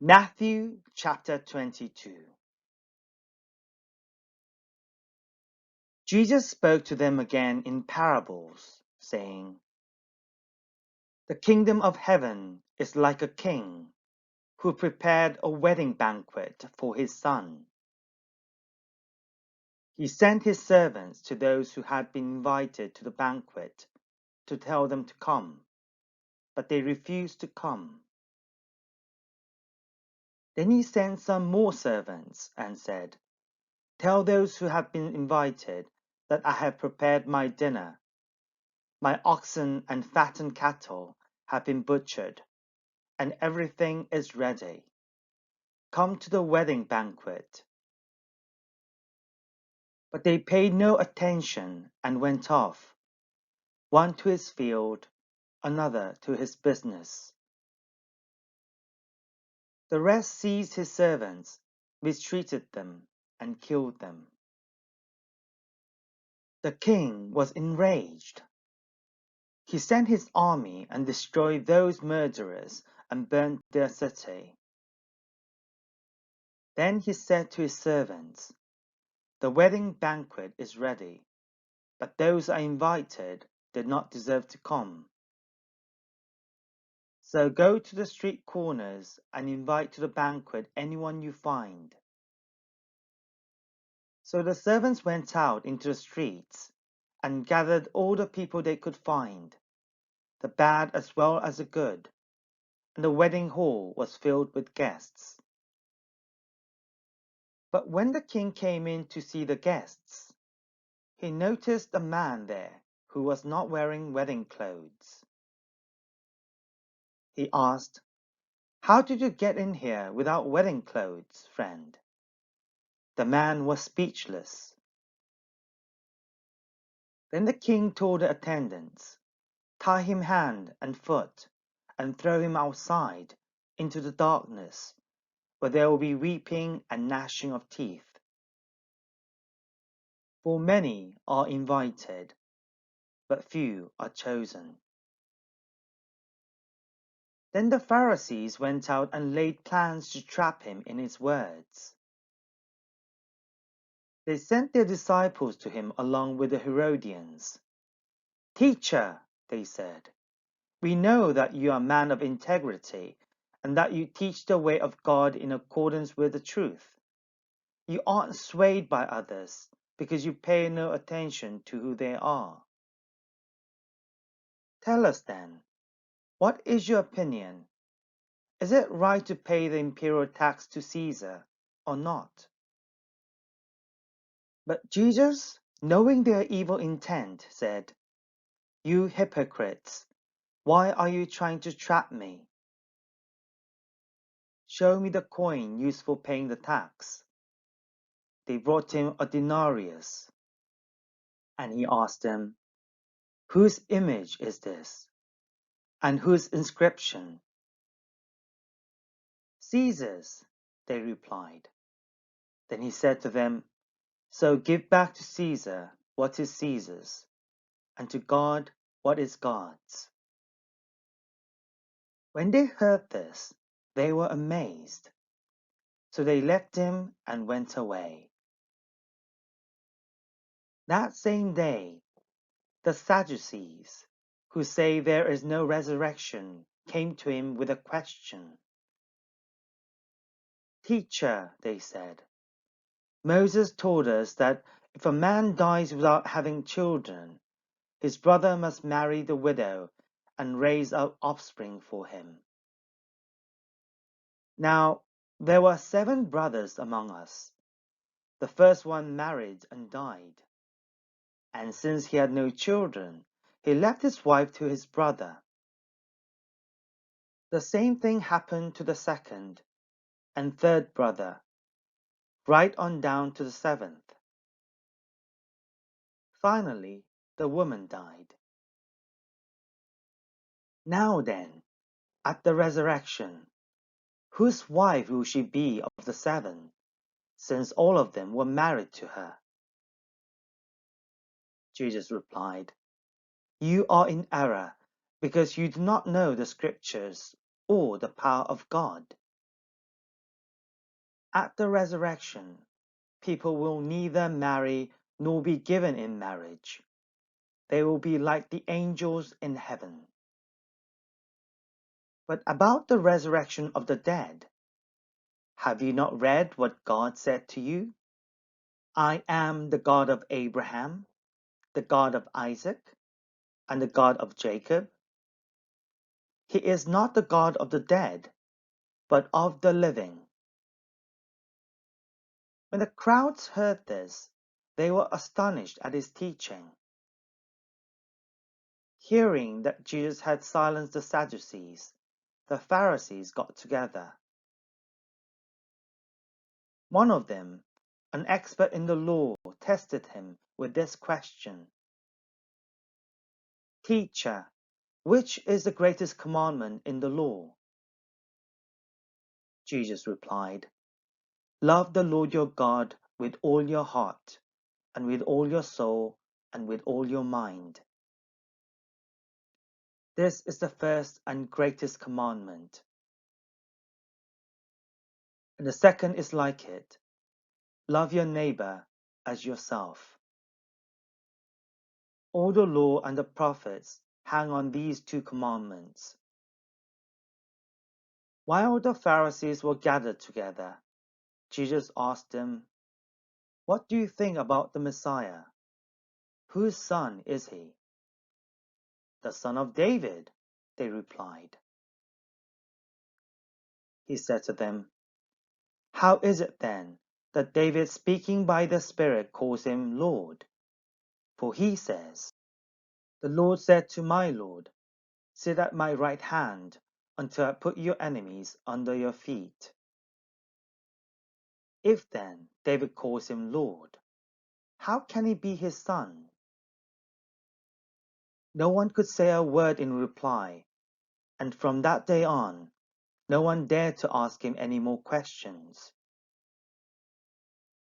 Matthew chapter 22. Jesus spoke to them again in parables, saying, "The kingdom of heaven is like a king who prepared a wedding banquet for his son. He sent his servants to those who had been invited to the banquet to tell them to come, but they refused to come. Then he sent some more servants and said, 'Tell those who have been invited that I have prepared my dinner. My oxen and fattened cattle have been butchered, and everything is ready. Come to the wedding banquet.' But they paid no attention and went off, one to his field, another to his business. The rest seized his servants, mistreated them, and killed them. The king was enraged. He sent his army and destroyed those murderers and burnt their city. Then he said to his servants, 'The wedding banquet is ready, but those I invited did not deserve to come. So go to the street corners and invite to the banquet anyone you find.' So the servants went out into the streets and gathered all the people they could find, the bad as well as the good, and the wedding hall was filled with guests. But when the king came in to see the guests, he noticed a man there who was not wearing wedding clothes. He asked, 'How did you get in here without wedding clothes, friend?' The man was speechless. Then the king told the attendants, 'Tie him hand and foot and throw him outside into the darkness, where there will be weeping and gnashing of teeth. For many are invited, but few are chosen.' Then the Pharisees went out and laid plans to trap him in his words. They sent their disciples to him along with the Herodians. 'Teacher,' they said, 'we know that you are a man of integrity and that you teach the way of God in accordance with the truth. You aren't swayed by others because you pay no attention to who they are. Tell us then, what is your opinion? Is it right to pay the imperial tax to Caesar or not?' But Jesus, knowing their evil intent, said, 'You hypocrites, why are you trying to trap me? Show me the coin used for paying the tax.' They brought him a denarius, and he asked them, 'Whose image is this, and whose inscription?' 'Caesar's,' they replied. Then he said to them, 'So give back to Caesar what is Caesar's, and to God what is God's.' When they heard this, they were amazed. So they left him and went away. That same day, the Sadducees, who say there is no resurrection, came to him with a question. 'Teacher,' they said, 'Moses told us that if a man dies without having children, his brother must marry the widow and raise up offspring for him. Now, there were 7 brothers among us. The first one married and died. And since he had no children, he left his wife to his brother. The same thing happened to the second and third brother, right on down to the 7th. Finally, the woman died. Now then, at the resurrection, whose wife will she be of the 7, since all of them were married to her?' Jesus replied, 'You are in error, because you do not know the Scriptures or the power of God. At the resurrection, people will neither marry nor be given in marriage. They will be like the angels in heaven. But about the resurrection of the dead, have you not read what God said to you? I am the God of Abraham, the God of Isaac, and the God of Jacob. He is not the God of the dead, but of the living. When the crowds heard this, they were astonished at his teaching. Hearing that Jesus had silenced the Sadducees, the Pharisees got together. One of them, an expert in the law, tested him with this question: Teacher, which is the greatest commandment in the law? Jesus replied, Love the Lord your God with all your heart, and with all your soul, and with all your mind. This is the first and greatest commandment. And the second is like it: love your neighbor as yourself. All the law and the prophets hang on these two commandments. While the Pharisees were gathered together, Jesus asked them, What do you think about the Messiah? Whose son is he? The son of David, they replied. He said to them, How is it then that David, speaking by the Spirit, calls him Lord? For he says, The Lord said to my Lord, Sit at my right hand until I put your enemies under your feet. If then David calls him Lord, how can he be his son? No one could say a word in reply, and from that day on, no one dared to ask him any more questions.